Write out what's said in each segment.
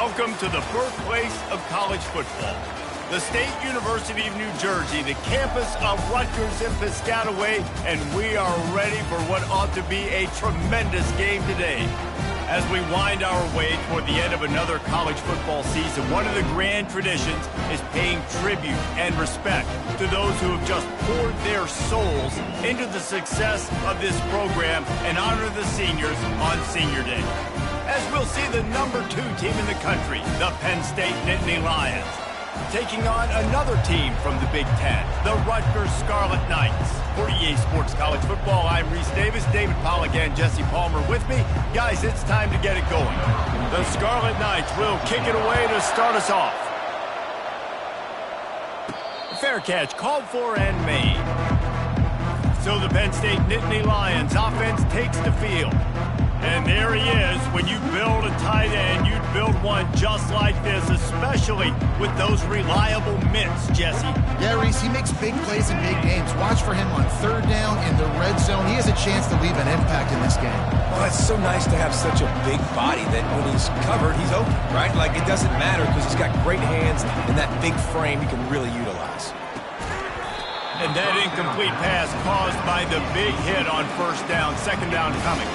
Welcome to the birthplace of college football. The State University of New Jersey, the campus of Rutgers in Piscataway, and we are ready for what ought to be a tremendous game today. As we wind our way toward the end of another college football season, one of the grand traditions is paying tribute and respect to those who have just poured their souls into the success of this program and honor the seniors on Senior Day. As we'll see the number 2 team in the country, the Penn State Nittany Lions, taking on another team from the Big Ten, the Rutgers Scarlet Knights. For EA Sports College Football, I'm Reese Davis, David Pollack, and Jesse Palmer with me. Guys, it's time to get it going. The Scarlet Knights will kick it away to start us off. Fair catch called for and made. So the Penn State Nittany Lions offense takes the field. And there he is. When you build a tight end, you'd build one just like this, especially with those reliable mitts, Jesse. Yeah, Reese, he makes big plays in big games. Watch for him on third down in the red zone. He has a chance to leave an impact in this game. Well, it's so nice to have such a big body that when he's covered, he's open, right? Like, it doesn't matter because he's got great hands and that big frame he can really utilize. And that incomplete pass caused by the big hit on first down, second down coming.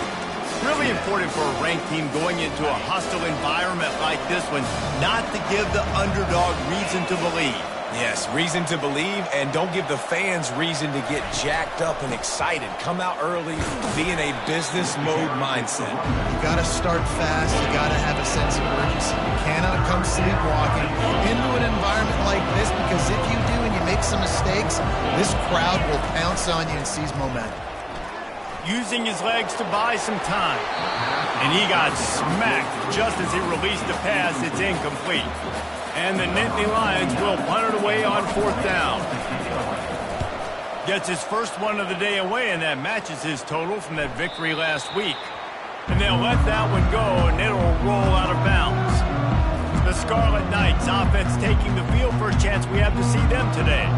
Really important for a ranked team going into a hostile environment like this one, not to give the underdog reason to believe. Yes, reason to believe, and don't give the fans reason to get jacked up and excited. Come out early, be in a business mode mindset. You got to start fast. You got to have a sense of urgency. You cannot come sleepwalking into an environment like this, because if you do and you make some mistakes, this crowd will pounce on you and seize momentum. Using his legs to buy some time. And he got smacked just as he released the pass. It's incomplete. And the Nittany Lions will punt it away on fourth down. Gets his first one of the day away, and that matches his total from that victory last week. And they'll let that one go, and it'll roll out of bounds. The Scarlet Knights offense taking the field. First chance we have to see them today.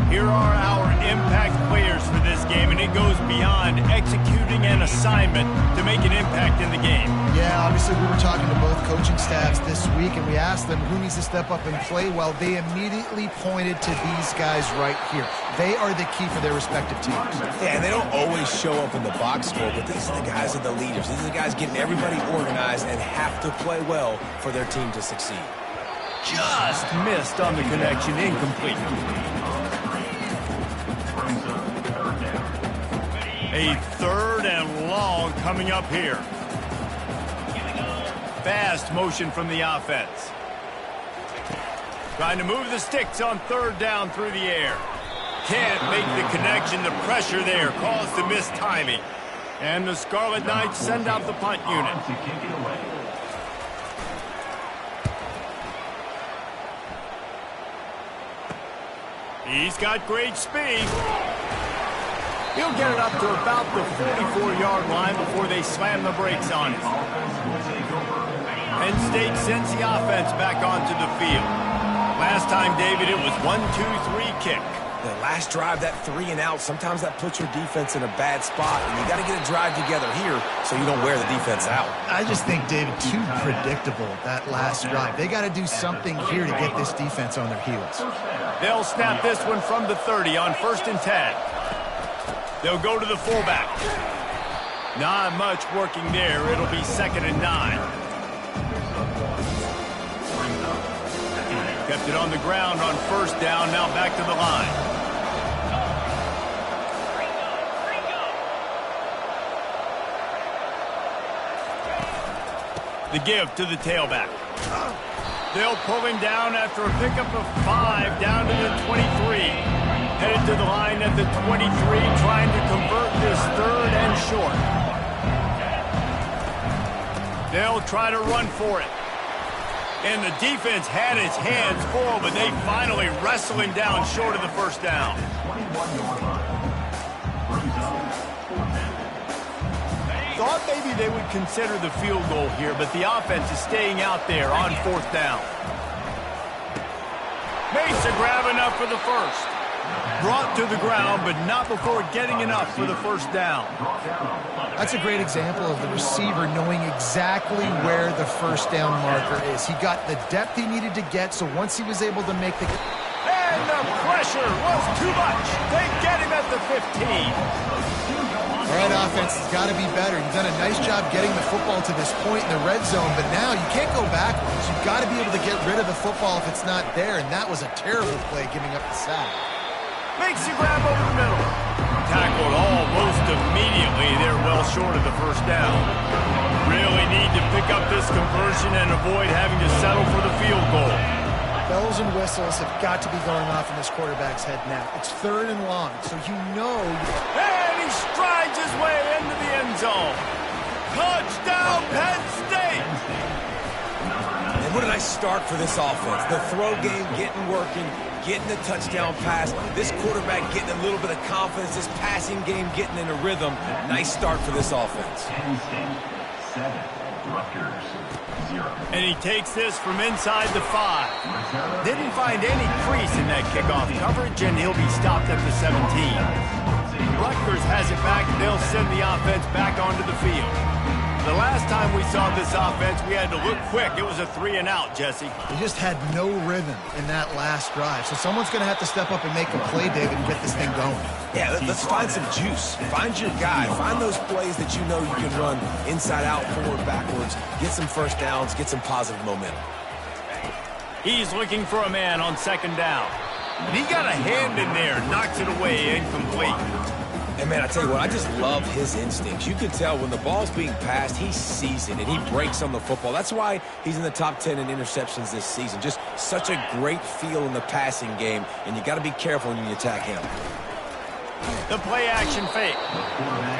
Here are our impact players for this game, and it goes beyond executing an assignment to make an impact in the game. Yeah, obviously we were talking to both coaching staffs this week, and we asked them who needs to step up and play well. They immediately pointed to these guys right here. They are the key for their respective teams. Yeah, and they don't always show up in the box score, but these are the guys that are the leaders. These are the guys getting everybody organized and have to play well for their team to succeed. Just missed on the connection, incomplete. A third and long coming up here. Fast motion from the offense. Trying to move the sticks on third down through the air. Can't make the connection. The pressure there caused the missed timing. And the Scarlet Knights send out the punt unit. He's got great speed. He'll get it up to about the 44-yard line before they slam the brakes on it. Penn State sends the offense back onto the field. Last time, David, it was 1-2-3 kick. The last drive, that 3 and out, sometimes that puts your defense in a bad spot, and you got to get a drive together here so you don't wear the defense out. I just think, David, too predictable, that last drive. They got to do something here to get this defense on their heels. They'll snap this one from the 30 on 1st and 10. They'll go to the fullback. Not much working there. It'll be 2nd and 9. Kept it on the ground on first down. Now back to the line. The give to the tailback. They'll pull him down after a pickup of 5 down to the 23. Headed to the line at the 23, trying to convert this third and short. They'll try to run for it. And the defense had its hands full, but they finally wrestle him down short of the first down. Thought maybe they would consider the field goal here, but the offense is staying out there on 4th down. Makes a grab enough for the first. Brought to the ground, but not before getting enough for the first down. That's a great example of the receiver knowing exactly where the first down marker is. He got the depth he needed to get, so once he was able to make the... And the pressure was too much. They get him at the 15. All right, offense has got to be better. You've done a nice job getting the football to this point in the red zone, but now you can't go backwards. You've got to be able to get rid of the football if it's not there, and that was a terrible play giving up the sack. Makes the grab over the middle. Tackled almost immediately. They're well short of the first down. Really need to pick up this conversion and avoid having to settle for the field goal. Bells and whistles have got to be going off in this quarterback's head now. It's 3rd and long, so you know... And he strides his way into the end zone. Touchdown, Penn State! And what a nice start for this offense. The throw game getting working, getting the touchdown pass. This quarterback getting a little bit of confidence. This passing game getting in a rhythm. Nice start for this offense. Penn State 7, Rutgers 0. And he takes this from inside the 5. Didn't find any crease in that kickoff coverage, and he'll be stopped at the 17. Rutgers has it back. They'll send the offense back onto the field. The last time we saw this offense, we had to look quick. It was a 3-and-out, Jesse. They just had no rhythm in that last drive. So someone's going to have to step up and make a play, David, and get this thing going. Yeah, let's find some juice. Find your guy. Find those plays that you know you can run inside out, forward, backwards. Get some first downs. Get some positive momentum. He's looking for a man on 2nd down. He got a hand in there, knocks it away, incomplete. And, man, I tell you what, I just love his instincts. You can tell when the ball's being passed, he sees it, and he breaks on the football. That's why he's in the top 10 in interceptions this season. Just such a great feel in the passing game, and you got to be careful when you attack him. The play-action fake.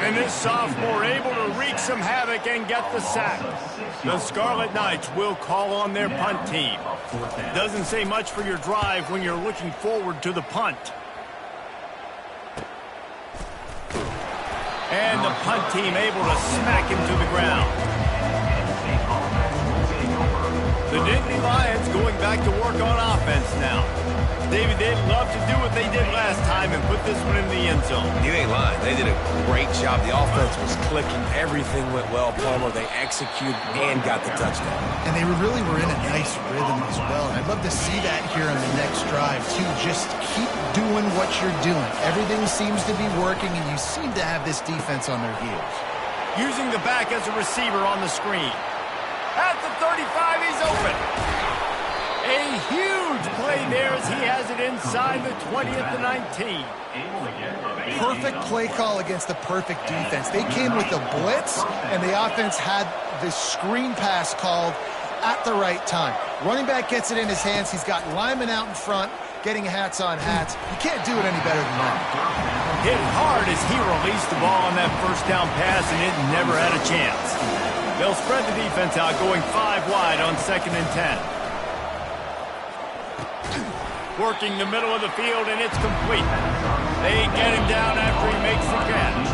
And this sophomore able to wreak some havoc and get the sack. The Scarlet Knights will call on their punt team. Doesn't say much for your drive when you're looking forward to the punt. And the punt team able to smack him to the ground. The Nittany Lions going back to work on offense now. David, they'd love to do what they did last time and put this one in the end zone. You ain't lying. They did a great job. The offense was clicking. Everything went well, Palmer. They executed and got the touchdown. And they really were in a nice rhythm as well. And I'd love to see that here on the next drive, too. Just keep doing what you're doing. Everything seems to be working, and you seem to have this defense on their heels. Using the back as a receiver on the screen. At the 35, he's open. A huge play there as he has it inside the 20 at the 19. Perfect play call against the perfect defense. They came with the blitz, and the offense had the screen pass called at the right time. Running back gets it in his hands. He's got linemen out in front, getting hats on hats. You can't do it any better than that. Hit hard as he released the ball on that first down pass, and it never had a chance. They'll spread the defense out, going 5 wide on 2nd and 10. Working the middle of the field, and it's complete. They get him down after he makes the catch.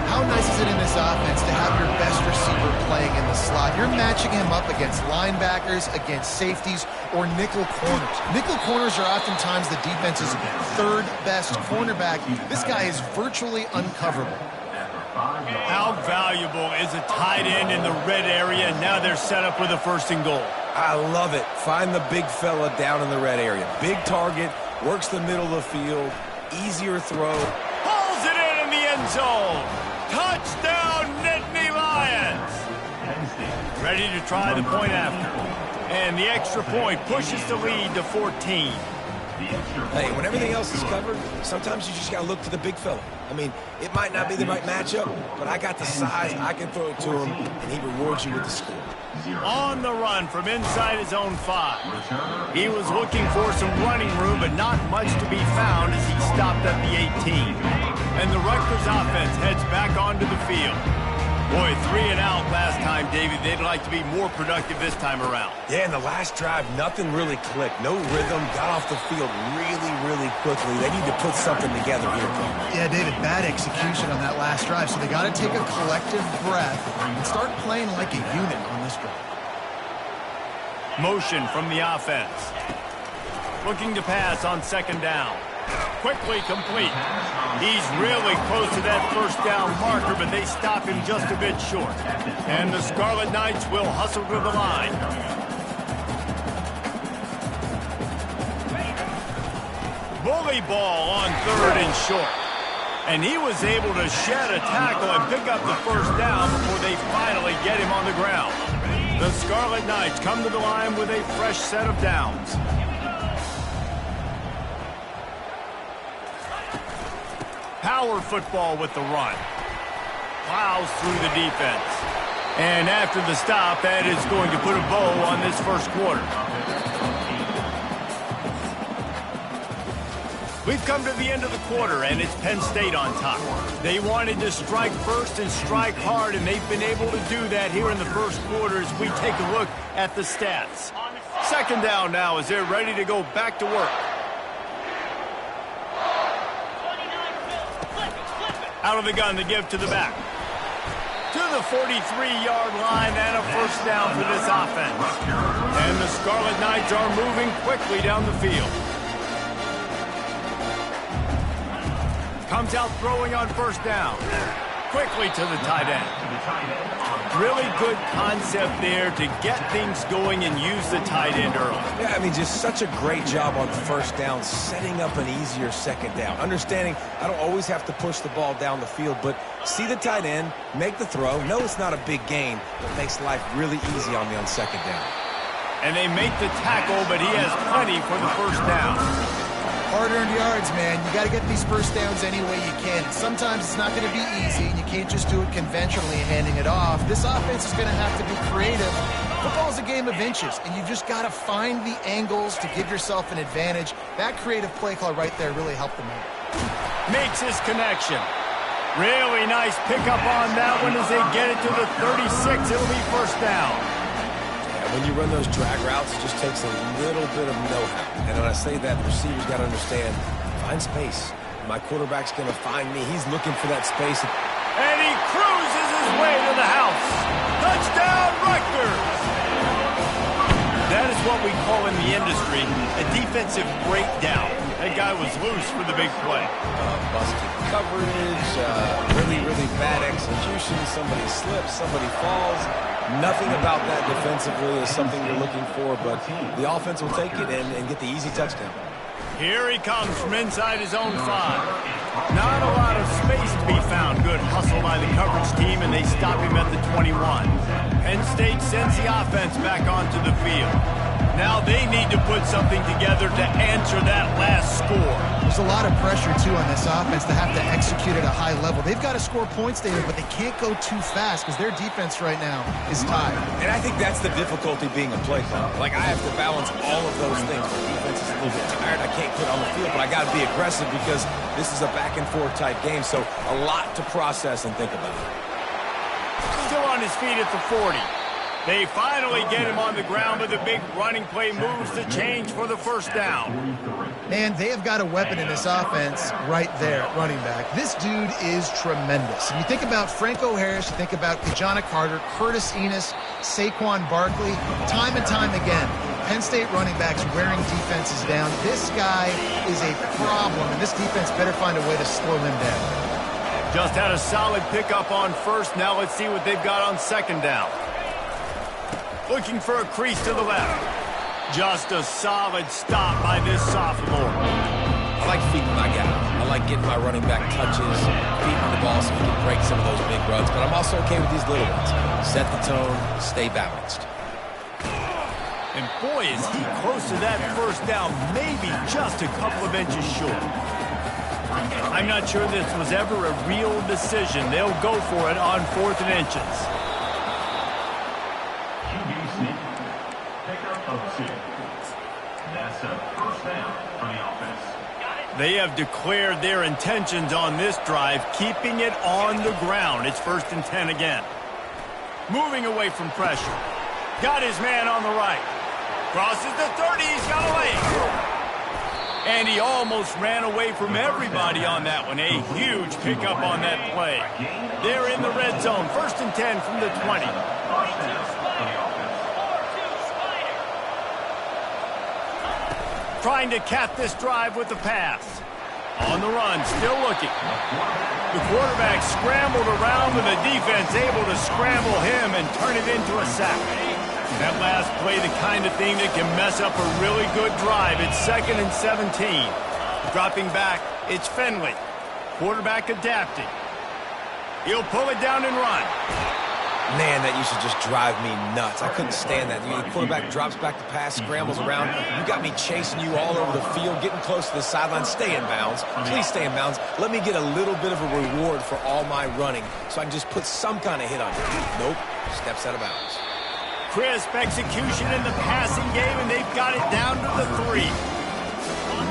How nice is it in this offense to have your best receiver playing in the slot? You're matching him up against linebackers, against safeties, or nickel corners. Nickel corners are oftentimes the defense's 3rd best cornerback. This guy is virtually uncoverable. How valuable is a tight end in the red area? Now they're set up with a 1st and goal. I love it. Find the big fella down in the red area. Big target, works the middle of the field, easier throw. Pulls it in the end zone. Touchdown, Nittany Lions. Ready to try the point after. And the extra point pushes the lead to 14. Hey, when everything else is covered, sometimes you just got to look to the big fella. I mean, it might not be the right matchup, but I got the size, I can throw it to him, and he rewards you with the score. On the run from inside his own 5. He was looking for some running room, but not much to be found as he stopped at the 18. And the Rutgers offense heads back onto the field. Boy, 3-and-out last time, David. They'd like to be more productive this time around. Yeah, in the last drive, nothing really clicked. No rhythm, got off the field really, really quickly. They need to put something together here. Yeah, David, bad execution on that last drive, so they got to take a collective breath and start playing like a unit on this drive. Motion from the offense. Looking to pass on 2nd down. Quickly complete. He's really close to that first down marker, but they stop him just a bit short. And the Scarlet Knights will hustle to the line. Bully ball on 3rd and short. And he was able to shed a tackle and pick up the first down before they finally get him on the ground. The Scarlet Knights come to the line with a fresh set of downs. Power football with the run. Plows through the defense. And after the stop, that is going to put a bow on this first quarter. We've come to the end of the quarter, and it's Penn State on top. They wanted to strike first and strike hard, and they've been able to do that here in the first quarter as we take a look at the stats. Second down now as they're ready to go back to work. Out of the gun, the give to the back. To the 43-yard line and a first down for this offense. And the Scarlet Knights are moving quickly down the field. Comes out throwing on first down. Quickly to the tight end. Really good concept there to get things going and use the tight end early. Yeah, I mean, just such a great job on first down, setting up an easier second down. Understanding I don't always have to push the ball down the field, but see the tight end, make the throw. No, it's not a big gain, but makes life really easy on me on second down. And they make the tackle, but he has plenty for the first down. Hard-earned yards, man. You got to get these first downs any way you can. Sometimes it's not going to be easy, and you can't just do it conventionally handing it off. This offense is going to have to be creative. Football's a game of inches, and you've just got to find the angles to give yourself an advantage. That creative play call right there really helped them out. Makes his connection. Really nice pickup on that one as they get it to the 36. It'll be first down. When you run those drag routes, it just takes a little bit of know-how. And when I say that, the receiver's got to understand, find space. My quarterback's going to find me. He's looking for that space. And he cruises his way to the house. Touchdown, Rutgers! That is what we call in the industry a defensive breakdown. That guy was loose for the big play. Busted coverage, really bad execution. Somebody slips, somebody falls. Nothing about that defensively is something you're looking for, but the offense will take it and get the easy touchdown. Here he comes from inside his own 5. Not a lot of space to be found. Good hustle by the coverage team, and they stop him at the 21. Penn State sends the offense back onto the field. Now they need to put something together to answer that last score. There's a lot of pressure, too, on this offense to have to execute at a high level. They've got to score points, David, but they can't go too fast because their defense right now is tired. And I think that's the difficulty being a play caller. Like, I have to balance all of those things. The defense is a little bit tired. I can't put on the field, but I got to be aggressive because this is a back-and-forth type game, so a lot to process and think about. Still on his feet at the 40. They finally get him on the ground, but the big running play moves the change for the first down. Man, they have got a weapon in this offense right there at running back. This dude is tremendous. And you think about Franco Harris, you think about Kajana Carter, Curtis Enos, Saquon Barkley, time and time again, Penn State running backs wearing defenses down. This guy is a problem, and this defense better find a way to slow him down. Just had a solid pickup on first. Now let's see what they've got on second down. Looking for a crease to the left. Just a solid stop by this sophomore. I like feeding my guy. I like getting my running back touches, feeding the ball so he can break some of those big runs. But I'm also okay with these little ones. Set the tone, stay balanced. And boy, is he close to that first down, maybe just a couple of inches short. I'm not sure this was ever a real decision. They'll go for it on 4th and inches. That's a first down for the offense. They have declared their intentions on this drive, keeping it on the ground. It's 1st and 10 again. Moving away from pressure. Got his man on the right. Crosses the 30. He's got away. And he almost ran away from everybody on that one. A huge pickup on that play. They're in the red zone. 1st and 10 from the 20. First down for the offense. Trying to cap this drive with the pass. On the run, still looking. The quarterback scrambled around with the defense able to scramble him and turn it into a sack. That last play, the kind of thing that can mess up a really good drive. It's 2nd and 17. Dropping back, it's Finley. Quarterback adapting. He'll pull it down and run. Man, that used to just drive me nuts. I couldn't stand that. The quarterback drops back the pass, scrambles around. You got me chasing you all over the field, getting close to the sideline. Stay in bounds. Please stay in bounds. Let me get a little bit of a reward for all my running so I can just put some kind of hit on you. Nope. Steps out of bounds. Crisp execution in the passing game, and they've got it down to the 3.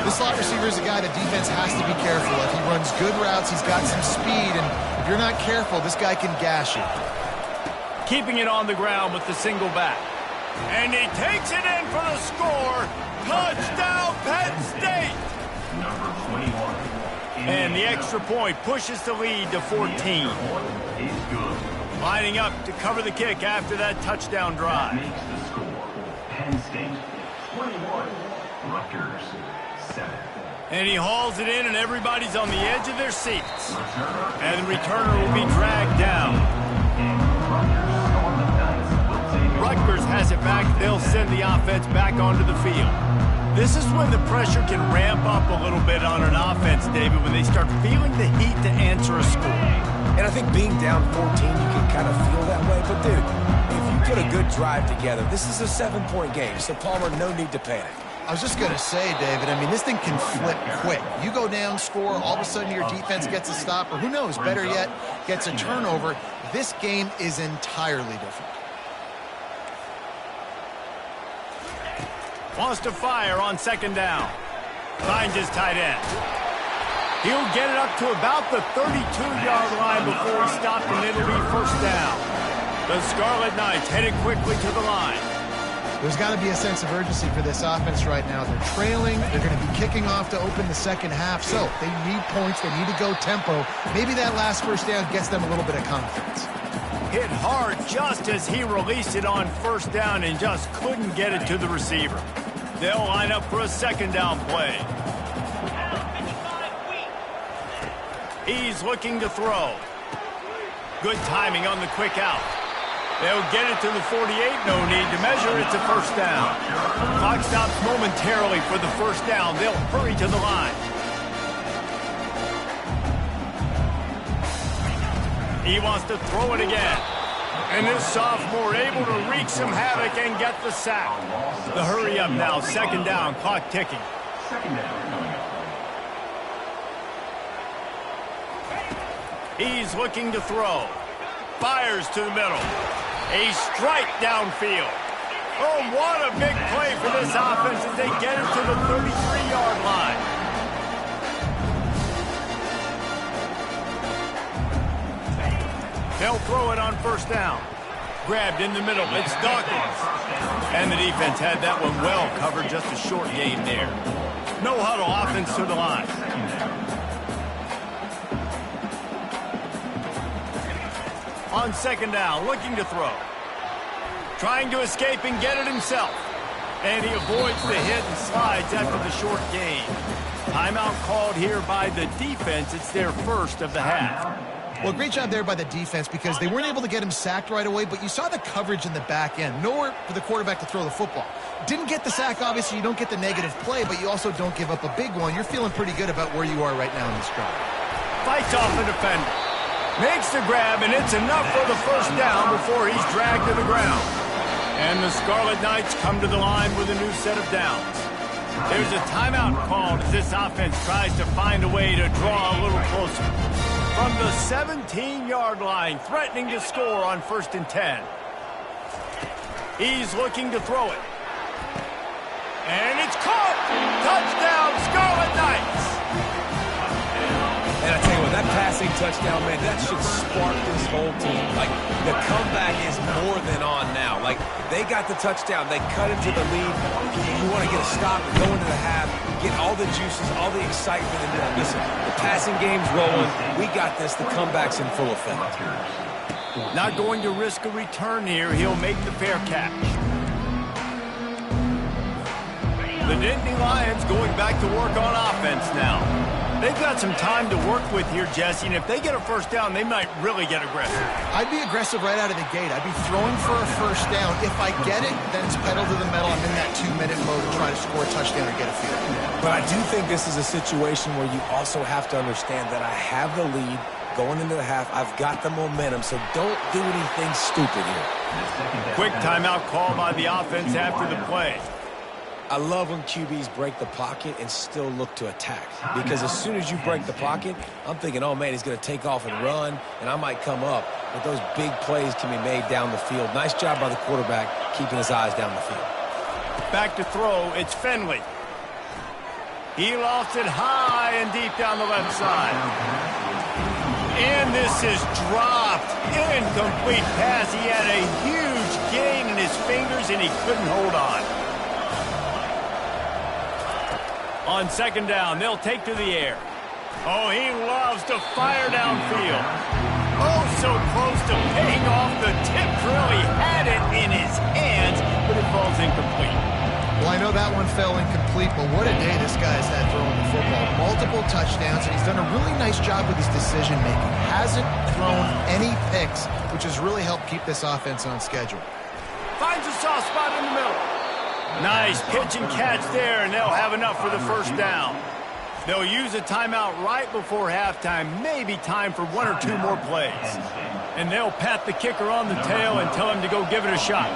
This slot receiver is a guy the defense has to be careful of. He runs good routes. He's got some speed, and if you're not careful, this guy can gash you. Keeping it on the ground with the single back. And he takes it in for the score. Touchdown, Penn State! Number 21. And the extra point pushes the lead to 14. Is good. Lining up to cover the kick after that touchdown drive. Makes the score. Penn State 21. Rutgers 7. And he hauls it in, and everybody's on the edge of their seats. And the returner will be dragged down. Rutgers has it back. They'll send the offense back onto the field. This is when the pressure can ramp up a little bit on an offense, David, when they start feeling the heat to answer a score. And I think being down 14, you can kind of feel that way. But, dude, if you put a good drive together, this is a 7-point game. So, Palmer, no need to panic. I was just going to say, David, I mean, this thing can flip quick. You go down, score, all of a sudden your defense gets a stop, or who knows, better yet, gets a turnover. This game is entirely different. Wants to fire on 2nd down. Finds his tight end. He'll get it up to about the 32-yard line before he stopped, and it'll be 1st down. The Scarlet Knights headed quickly to the line. There's got to be a sense of urgency for this offense right now. They're trailing. They're going to be kicking off to open the second half. So they need points. They need to go tempo. Maybe that last 1st down gets them a little bit of confidence. Hit hard just as he released it on 1st down and just couldn't get it to the receiver. They'll line up for a 2nd down play. He's looking to throw. Good timing on the quick out. They'll get it to the 48. No need to measure. It's a 1st down. Clock stops momentarily for the 1st down. They'll hurry to the line. He wants to throw it again. And this sophomore able to wreak some havoc and get the sack. The hurry up now. 2nd down. Clock ticking. 2nd down. He's looking to throw. Fires to the middle. A strike downfield. Oh, what a big play for this offense as they get it to the 33-yard line. They'll throw it on 1st down. Grabbed in the middle. It's Dawkins. And the defense had that one well covered. Just a short gain there. No huddle offense to the line. On 2nd down, looking to throw. Trying to escape and get it himself. And he avoids the hit and slides after the short gain. Timeout called here by the defense. It's their 1st of the half. Well, great job there by the defense because they weren't able to get him sacked right away, but you saw the coverage in the back end. Nowhere for the quarterback to throw the football. Didn't get the sack, obviously. You don't get the negative play, but you also don't give up a big one. You're feeling pretty good about where you are right now in this drive. Fights off the defender. Makes the grab, and it's enough for the 1st down before he's dragged to the ground. And the Scarlet Knights come to the line with a new set of downs. There's a timeout called as this offense tries to find a way to draw a little closer. From the 17-yard line, threatening to score on 1st and 10. He's looking to throw it. And it's caught! Touchdown, Scarlet Knights! And I tell you what, that passing touchdown, man, that should spark this whole team. Like, the comeback is more than on now. Like, they got the touchdown. They cut into the lead. You want to get a stop and go into the half, get all the juices, all the excitement. And listen, the passing game's rolling. We got this. The comeback's in full effect. Not going to risk a return here. He'll make the fair catch. The Nittany Lions going back to work on offense now. They've got some time to work with here, Jesse, and if they get a first down, they might really get aggressive. I'd be aggressive right out of the gate. I'd be throwing for a first down. If I get it, then it's pedal to the metal. I'm in that 2-minute mode to try to score a touchdown or get a field. But I do think this is a situation where you also have to understand that I have the lead going into the half. I've got the momentum, so don't do anything stupid here. Quick timeout call by the offense after the play. I love when QBs break the pocket and still look to attack. Because as soon as you break the pocket, I'm thinking, oh, man, he's going to take off and run, and I might come up. But those big plays can be made down the field. Nice job by the quarterback keeping his eyes down the field. Back to throw, it's Finley. He lofts it high and deep down the left side. And this is dropped. Incomplete pass. He had a huge gain in his fingers, and he couldn't hold on. On second down, they'll take to the air. Oh, he loves to fire downfield. Oh, so close to paying off the tip drill. He had it in his hands, but it falls incomplete. Well, I know that one fell incomplete, but what a day this guy has had throwing the football. Multiple touchdowns, and he's done a really nice job with his decision-making. Hasn't thrown any picks, which has really helped keep this offense on schedule. Finds a soft spot in the middle. Nice pitch and catch there, and they'll have enough for the first down. They'll use a timeout right before halftime, maybe time for 1 or 2 more plays. And they'll pat the kicker on the tail and tell him to go give it a shot.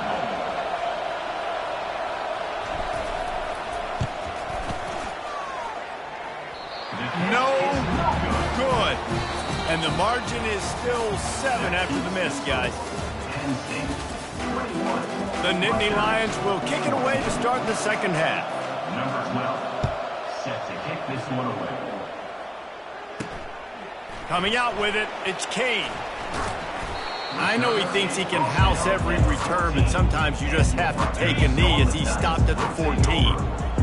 No good. And the margin is still 7 after the miss, guys. The Nittany Lions will kick it away to start the second half. Number 12, set to kick this one away. Coming out with it, it's Kane. I know he thinks he can house every return, but sometimes you just have to take a knee as he stopped at the 14.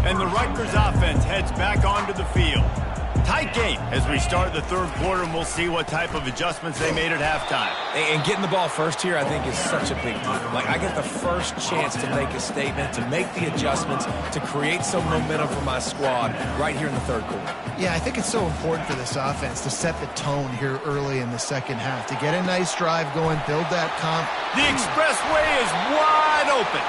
And the Rutgers offense heads back onto the field. Tight game as we start the third quarter, and we'll see what type of adjustments they made at halftime. And getting the ball first here, I think, is such a big deal. Like, I get the first chance to make a statement, to make the adjustments, to create some momentum for my squad right here in the third quarter. Yeah, I think it's so important for this offense to set the tone here early in the second half, to get a nice drive going, build that comp. The expressway is wide open.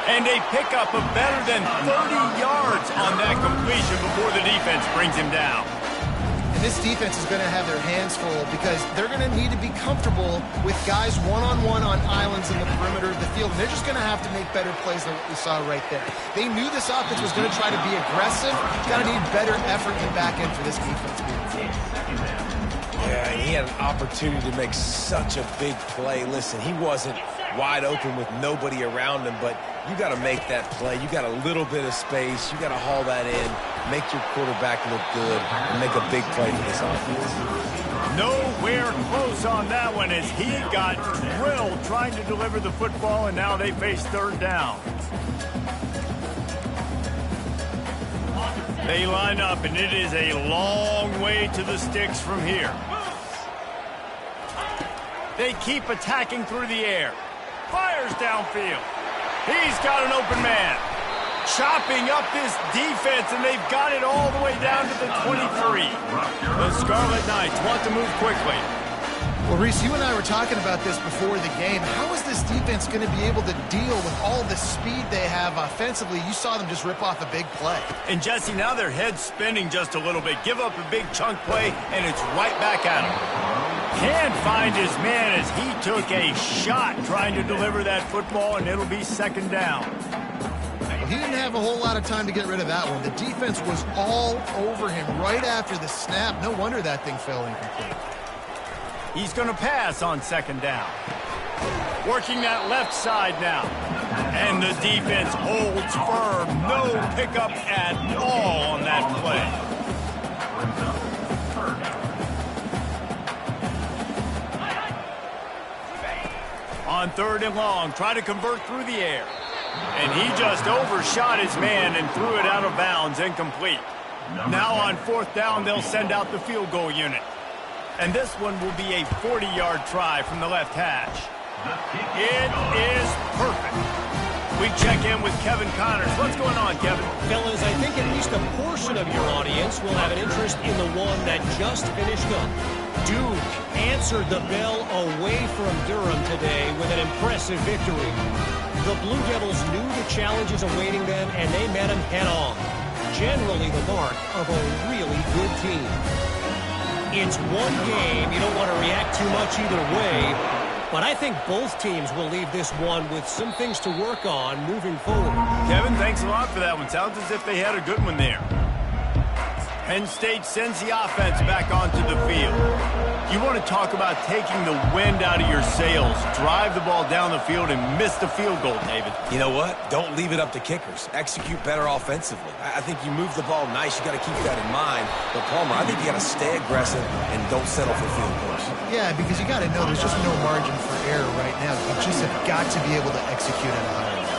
And they pick up a better than 30 yards on that completion before the defense brings him down. And this defense is going to have their hands full because they're going to need to be comfortable with guys one-on-one on islands in the perimeter of the field. And they're just going to have to make better plays than what we saw right there. They knew this offense was going to try to be aggressive. Got to need better effort in the back end for this defense to be able. Yeah, he had an opportunity to make such a big play. Listen, he wasn't wide open with nobody around him, but you got to make that play. You got a little bit of space. You got to haul that in, make your quarterback look good, and make a big play for this offense. Nowhere close on that one as he got drilled trying to deliver the football, and now they face third down. They line up, and it is a long way to the sticks from here. They keep attacking through the air. Fires downfield. He's got an open man. Chopping up this defense, and they've got it all the way down to the 23. The Scarlet Knights want to move quickly. Well, Reese, you and I were talking about this before the game. How is this defense going to be able to deal with all the speed they have offensively? You saw them just rip off a big play. And, Jesse, now their head's spinning just a little bit. Give up a big chunk play, and it's right back at him. Can't find his man as he took a shot trying to deliver that football, and it'll be second down. Well, he didn't have a whole lot of time to get rid of that one. The defense was all over him right after the snap. No wonder that thing fell incomplete. He's going to pass on second down. Working that left side now. And the defense holds firm. No pickup at all on that play. On third and long, try to convert through the air. And he just overshot his man and threw it out of bounds, incomplete. Now on fourth down, they'll send out the field goal unit. And this one will be a 40-yard try from the left hash. It is perfect. We check in with Kevin Connors. What's going on, Kevin? Fellas, I think at least a portion of your audience will have an interest in the one that just finished up. Duke answered the bell away from Durham today with an impressive victory. The Blue Devils knew the challenges awaiting them, and they met them head-on. Generally the mark of a really good team. It's one game. You don't want to react too much either way, but I think both teams will leave this one with some things to work on moving forward. Kevin, thanks a lot for that one. Sounds as if they had a good one there. Penn State sends the offense back onto the field. You want to talk about taking the wind out of your sails. Drive the ball down the field and miss the field goal, David. You know what? Don't leave it up to kickers. Execute better offensively. I think you move the ball nice. You got to keep that in mind. But, Palmer, I think you got to stay aggressive and don't settle for field goals. Yeah, because you got to know there's just no margin for error right now. You just have got to be able to execute at a higher level.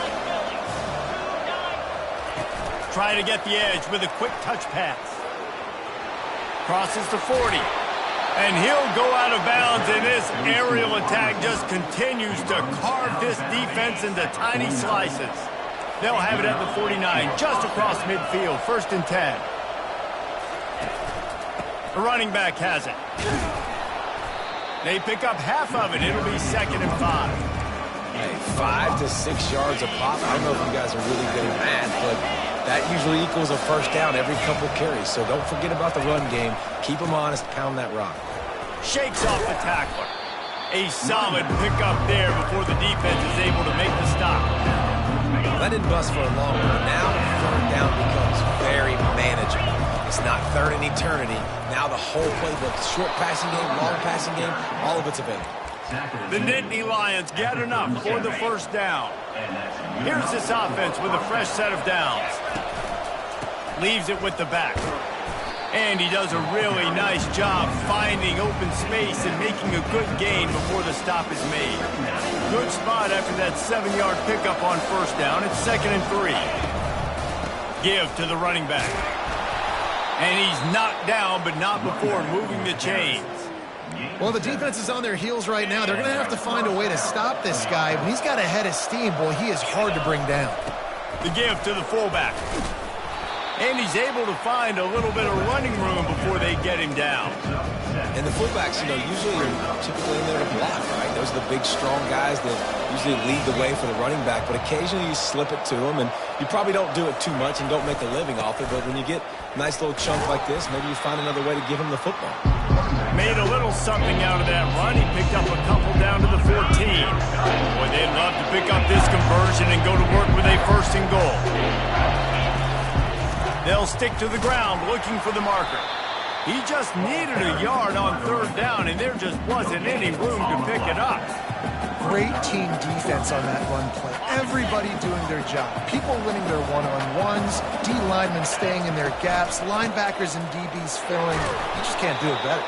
Try to get the edge with a quick touch pass. Crosses to 40. And he'll go out of bounds, and this aerial attack just continues to carve this defense into tiny slices. They'll have it at the 49, just across midfield, 1st and 10. The running back has it. They pick up half of it. It'll be 2nd and 5. Hey, 5 to 6 yards a pop. I don't know if you guys are really good at math, but that usually equals a first down every couple carries. So don't forget about the run game. Keep them honest. Pound that rock. Shakes off the tackler. A solid pickup there before the defense is able to make the stop. Let it bust for a long one. Now, 3rd down becomes very manageable. It's not 3rd and eternity. Now the whole playbook, short passing game, long passing game, all of it's available. The Nittany Lions get enough for the 1st down. Here's this offense with a fresh set of downs. Leaves it with the back. And he does a really nice job finding open space and making a good gain before the stop is made. Good spot after that 7-yard pickup on 1st down. It's 2nd and 3. Give to the running back. And he's knocked down, but not before moving the chains. Well, the defense is on their heels right now. They're going to have to find a way to stop this guy. When he's got a head of steam, boy, he is hard to bring down. The give to the fullback. And he's able to find a little bit of running room before they get him down. And the fullbacks, you know, usually are typically in there to block, right? Those are the big, strong guys that usually lead the way for the running back. But occasionally you slip it to them, and you probably don't do it too much and don't make a living off it. But when you get a nice little chunk like this, maybe you find another way to give him the football. Made a little something out of that run. He picked up a couple down to the 14. Boy, they'd love to pick up this conversion and go to work with a 1st and goal. They'll stick to the ground looking for the marker. He just needed a yard on 3rd down, and there just wasn't any room to pick it up. Great team defense on that run play. Everybody doing their job. People winning their one-on-ones, D linemen staying in their gaps, linebackers and DBs filling. You just can't do it better.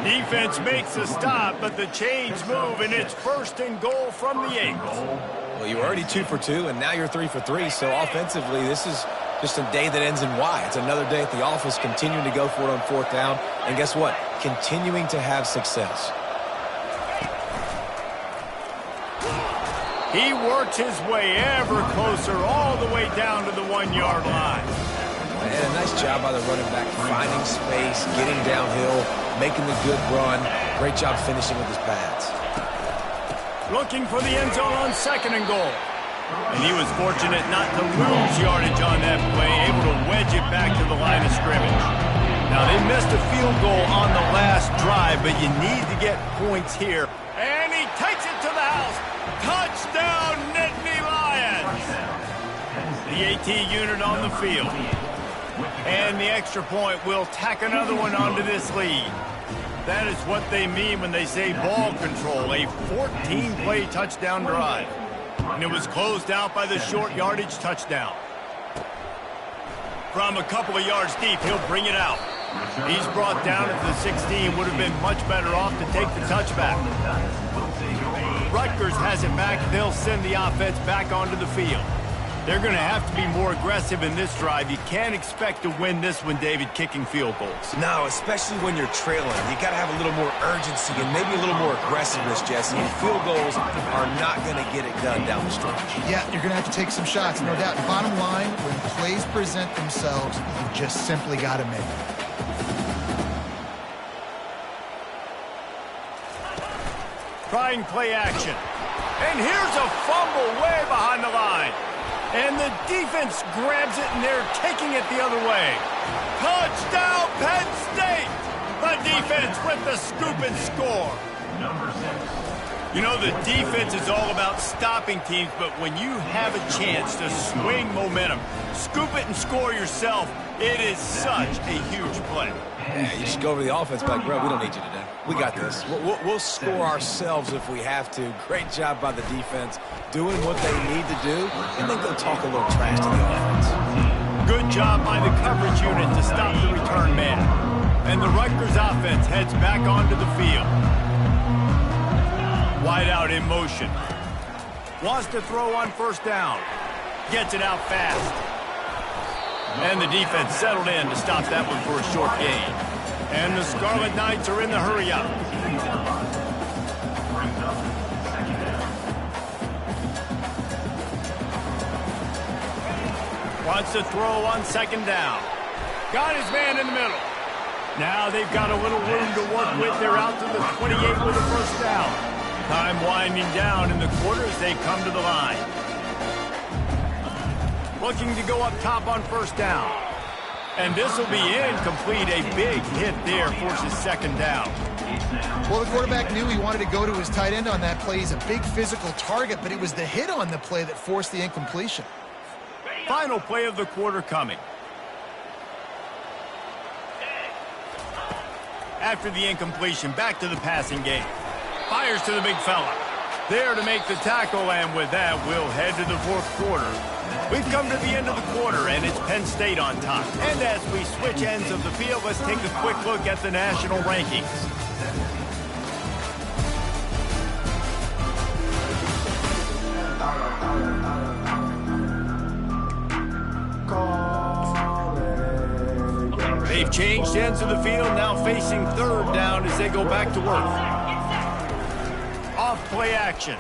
Defense makes a stop, but the chains move, and it's 1st and goal from the 8. Well, you were already 2 for 2, and now you're 3 for 3. So offensively, this is just a day that ends in Y. It's another day at the office, continuing to go for it on 4th down. And guess what? Continuing to have success. He works his way ever closer all the way down to the 1-yard line. And a nice job by the running back, finding space, getting downhill, making the good run. Great job finishing with his pads. Looking for the end zone on 2nd and goal. And he was fortunate not to lose yardage on that play, able to wedge it back to the line of scrimmage. Now, they missed a field goal on the last drive, but you need to get points here. And he takes it to the house. Touchdown, Nittany Lions! The AT unit on the field. And the extra point will tack another one onto this lead. That is what they mean when they say ball control, a 14-play touchdown drive. And it was closed out by the short yardage touchdown. From a couple of yards deep, he'll bring it out. He's brought down at the 16, would have been much better off to take the touchback. Rutgers has it back. They'll send the offense back onto the field. They're going to have to be more aggressive in this drive. You can't expect to win this one, David, kicking field goals. No, especially when you're trailing. You got to have a little more urgency and maybe a little more aggressiveness, Jesse. And field goals are not going to get it done down the stretch. Yeah, you're going to have to take some shots, no doubt. Bottom line, when plays present themselves, you just simply got to make them. Trying play action. And here's a fumble way behind the line. And the defense grabs it, and they're taking it the other way. Touchdown, Penn State! The defense with the scoop and score. Number 6. You know, the defense is all about stopping teams, but when you have a chance to swing momentum, scoop it and score yourself, it is such a huge play. Yeah, you just go over the offense, but bro, we don't need you today. We got this. We'll score ourselves if we have to. Great job by the defense, doing what they need to do, and then go talk a little trash to the offense. Good job by the coverage unit to stop the return man. And the Rutgers offense heads back onto the field. Wide out in motion. Wants to throw on first down. Gets it out fast. And the defense settled in to stop that one for a short gain. And the Scarlet Knights are in the hurry-up. Wants to throw on second down. Got his man in the middle. Now they've got a little room to work with. They're out to the 28 with a first down. Time winding down in the quarter as they come to the line. Looking to go up top on first down. And this will be incomplete. A big hit there forces second down. Well, the quarterback knew he wanted to go to his tight end on that play. He's a big physical target, but it was the hit on the play that forced the incompletion. Final play of the quarter coming. After the incompletion, back to the passing game. Fires to the big fella. There to make the tackle, and with that, we'll head to the fourth quarter. We've come to the end of the quarter, and it's Penn State on top. And as we switch ends of the field, let's take a quick look at the national rankings. They've changed ends of the field, now facing third down as they go back to work. Off play action.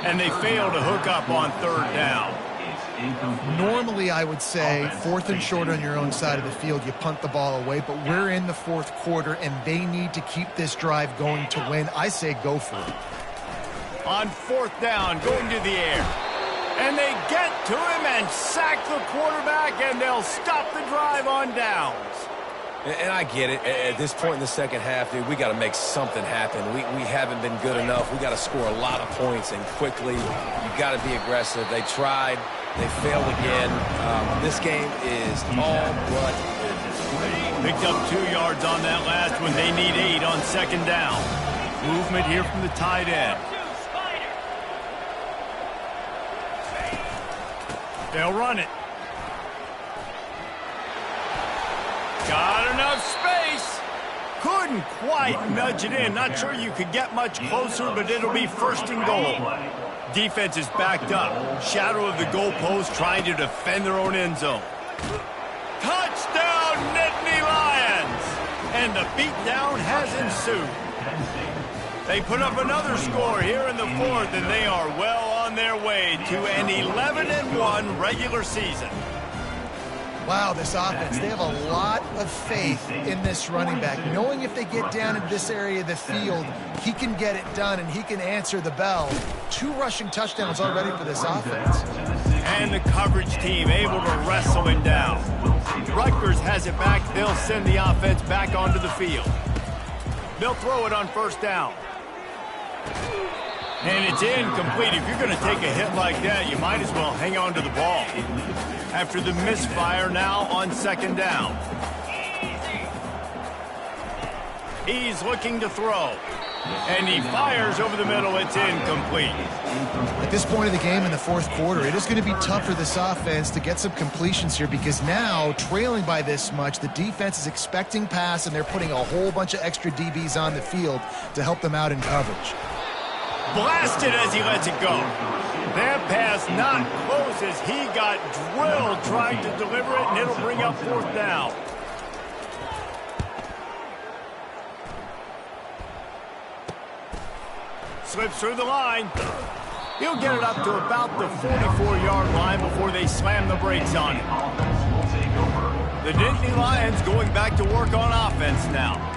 And they fail to hook up on third down. Normally, I would say fourth and short on your own side of the field, you punt the ball away, but we're in the fourth quarter, and they need to keep this drive going to win. I say go for it. On fourth down, going to the air. And they get to him and sack the quarterback, and they'll stop the drive on downs. And I get it. At this point in the second half, dude, we got to make something happen. We haven't been good enough. We got to score a lot of points and quickly. You got to be aggressive. They tried. They failed again. This game is all but picked up 2 yards on that last one. They need 8 on second down. Movement here from the tight end. They'll run it. Got enough space. Couldn't quite nudge it in. Not sure you could get much closer, but it'll be first and goal. Defense is backed up. Shadow of the goalpost trying to defend their own end zone. Touchdown, Nittany Lions! And the beatdown has ensued. They put up another score here in the fourth, and they are well on their way to an 11-1 regular season. Wow, this offense, they have a lot of faith in this running back, knowing if they get down in this area of the field, he can get it done and he can answer the bell. 2 rushing touchdowns already for this offense. And the coverage team able to wrestle him down. Rutgers has it back. They'll send the offense back onto the field. They'll throw it on first down. And it's incomplete. If you're going to take a hit like that, you might as well hang on to the ball. After the misfire, now on second down. He's looking to throw. And he fires over the middle. It's incomplete. At this point of the game in the fourth quarter, it is going to be tough for this offense to get some completions here because now, trailing by this much, the defense is expecting pass, and they're putting a whole bunch of extra DBs on the field to help them out in coverage. Blasted as he lets it go. That pass It's not close as he got drilled trying to deliver it, and it'll bring up fourth down. Slips through the line. He'll get it up to about the 44-yard line before they slam the brakes on him. The Nittany Lions going back to work on offense now.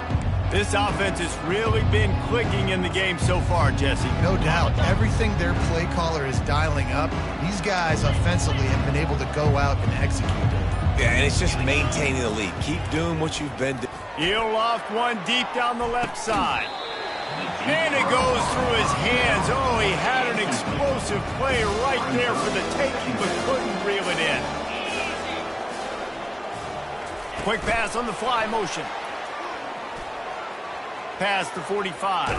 This offense has really been clicking in the game so far, Jesse. No doubt. Everything their play caller is dialing up, these guys offensively have been able to go out and execute it. Yeah, and it's just maintaining the lead. Keep doing what you've been doing. He'll loft one deep down the left side. And it goes through his hands. Oh, he had an explosive play right there for the taking, but couldn't reel it in. Quick pass on the fly motion. Past the 45.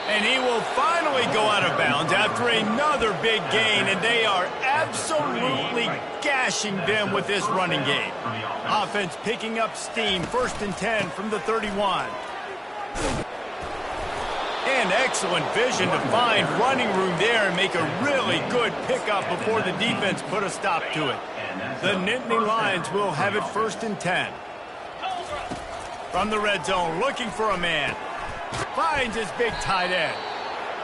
And he will finally go out of bounds after another big gain, and they are absolutely gashing them with this running game. Offense picking up steam, 1st and 10 from the 31. And excellent vision to find running room there and make a really good pickup before the defense put a stop to it. The Nittany Lions will have it 1st and 10. From the red zone, looking for a man. Finds his big tight end.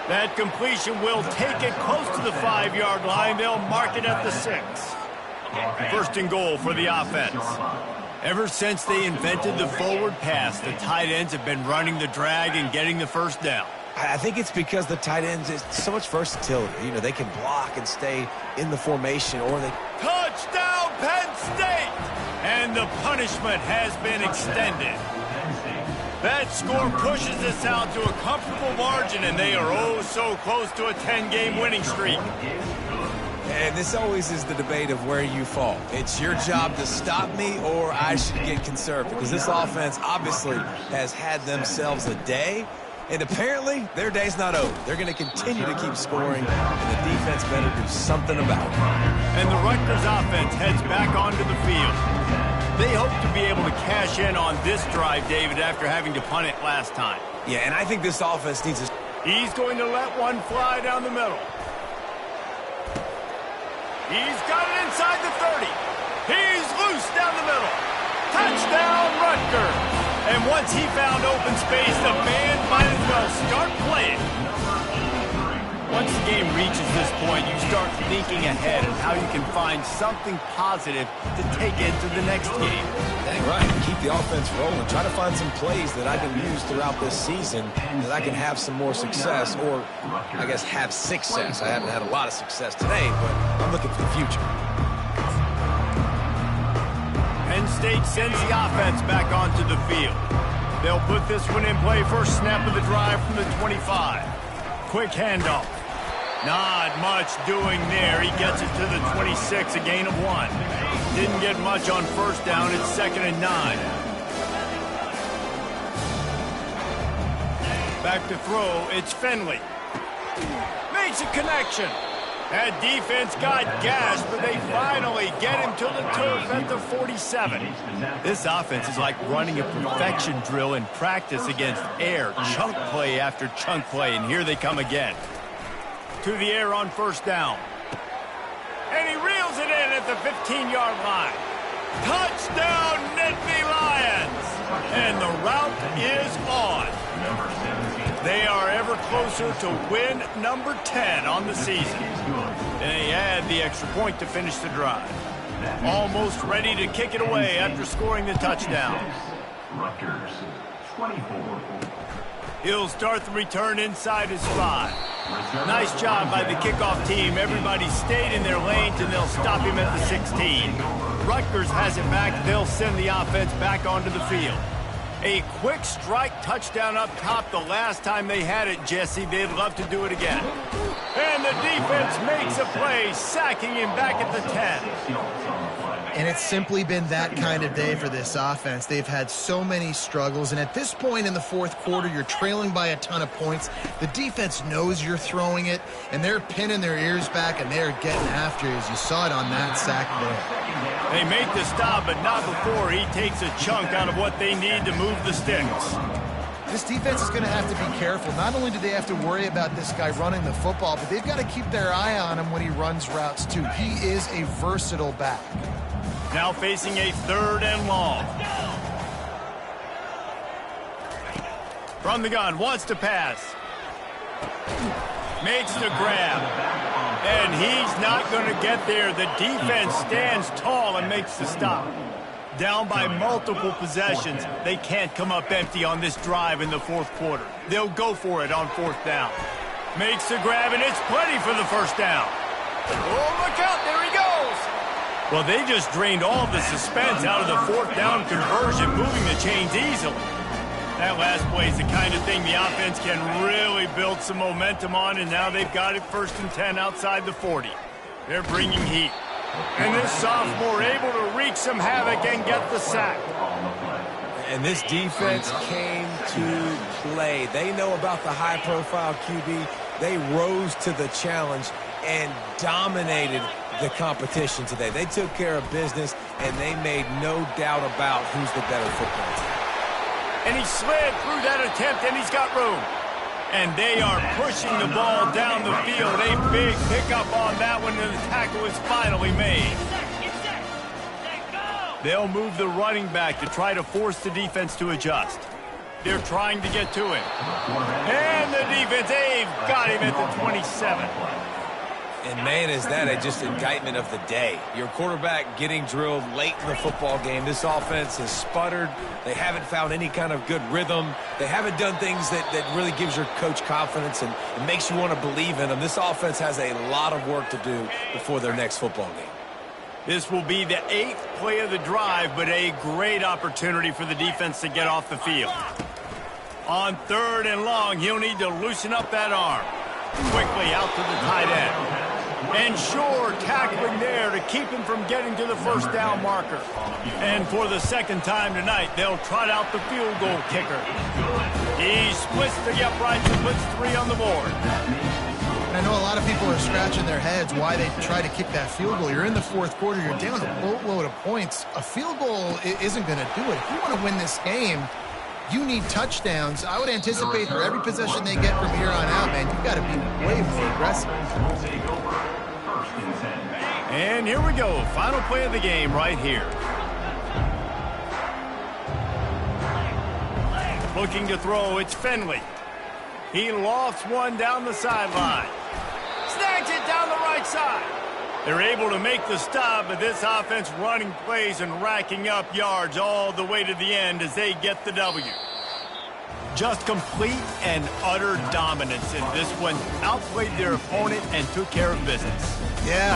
That completion will take it close to the 5-yard line. They'll mark it at the 6. 1st and goal for the offense. Ever since they invented the forward pass, the tight ends have been running the drag and getting the 1st down. I think it's because the tight ends is so much versatility. You know, they can block and stay in the formation, or they... Touchdown, Penn State! And the punishment has been extended. That score pushes us out to a comfortable margin, and they are oh so close to a 10-game winning streak. And this always is the debate of where you fall. It's your job to stop me, or I should get conservative, because this offense obviously has had themselves a day, and apparently their day's not over. They're going to continue to keep scoring, and the defense better do something about it. And the Rutgers offense heads back onto the field. They hope to be able to cash in on this drive, David, after having to punt it last time. Yeah, and I think this offense needs a... He's going to let one fly down the middle. He's got it inside the 30. He's loose down the middle. Touchdown, Rutgers. And once he found open space, the band might as well start playing. Once the game reaches this point, you start thinking ahead of how you can find something positive to take into the next game. Dang right. Keep the offense rolling. Try to find some plays that I can use throughout this season that I can have some more success, or I guess have success. I haven't had a lot of success today, but I'm looking for the future. Penn State sends the offense back onto the field. They'll put this one in play. First snap of the drive from the 25. Quick handoff. Not much doing there. He gets it to the 26, a gain of 1. Didn't get much on 1st down. It's 2nd and 9. Back to throw. It's Finley. Makes a connection. That defense got gashed, but they finally get him to the turf at the 47. This offense is like running a perfection drill in practice against air. Chunk play after chunk play, and here they come again. To the air on 1st down. And he reels it in at the 15-yard line. Touchdown, Nittany Lions! And the route is on. They are ever closer to win number 10 on the season. They add the extra point to finish the drive. Almost ready to kick it away after scoring the touchdown. Rutgers, 24. He'll start the return inside his 5. Nice job by the kickoff team. Everybody stayed in their lanes, and they'll stop him at the 16. Rutgers has it back. They'll send the offense back onto the field. A quick strike touchdown up top the last time they had it, Jesse. They'd love to do it again. And the defense makes a play, sacking him back at the 10. And it's simply been that kind of day for this offense. They've had so many struggles, and at this point in the 4th quarter, you're trailing by a ton of points. The defense knows you're throwing it, and they're pinning their ears back, and they're getting after you, as you saw it on that sack there. They make the stop, but not before he takes a chunk out of what they need to move the sticks. This defense is going to have to be careful. Not only do they have to worry about this guy running the football, but they've got to keep their eye on him when he runs routes too. He is a versatile back. Now facing a 3rd and long. From the gun, wants to pass. Makes the grab. And he's not going to get there. The defense stands tall and makes the stop. Down by multiple possessions, they can't come up empty on this drive in the 4th quarter. They'll go for it on 4th down. Makes the grab, and it's plenty for the 1st down. Oh, look out, there he goes. Well, they just drained all the suspense out of the 4th down conversion, moving the chains easily. That last play is the kind of thing the offense can really build some momentum on, and now they've got it 1st and 10 outside the 40. They're bringing heat. And this sophomore able to wreak some havoc and get the sack. And this defense came to play. They know about the high-profile QB. They rose to the challenge and dominated the competition today. They took care of business, and they made no doubt about who's the better football team. And he slid through that attempt, and he's got room. And they are pushing the ball down the field. A big pickup on that one, and the tackle is finally made. They'll move the running back to try to force the defense to adjust. They're trying to get to him. And the defense, they've got him at the 27. And, man, is that just indictment of the day. Your quarterback getting drilled late in the football game. This offense has sputtered. They haven't found any kind of good rhythm. They haven't done things that really gives your coach confidence and makes you want to believe in them. This offense has a lot of work to do before their next football game. This will be the 8th play of the drive, but a great opportunity for the defense to get off the field. On 3rd and long, he'll need to loosen up that arm. Quickly out to the tight end. And Shore tackling there to keep him from getting to the 1st down marker. And for the 2nd time tonight, they'll trot out the field goal kicker. He splits the uprights and puts 3 on the board. And I know a lot of people are scratching their heads why they try to kick that field goal. You're in the 4th quarter. You're down a boatload of points. A field goal isn't going to do it. If you want to win this game, you need touchdowns. I would anticipate for every possession they get from here on out, man, you've got to be way more aggressive. And here we go. Final play of the game right here. Looking to throw, it's Finley. He lofts one down the sideline. Snags it down the right side. They're able to make the stop, but this offense running plays and racking up yards all the way to the end as they get the W. Just complete and utter dominance in this one. Outplayed their opponent and took care of business. Yeah.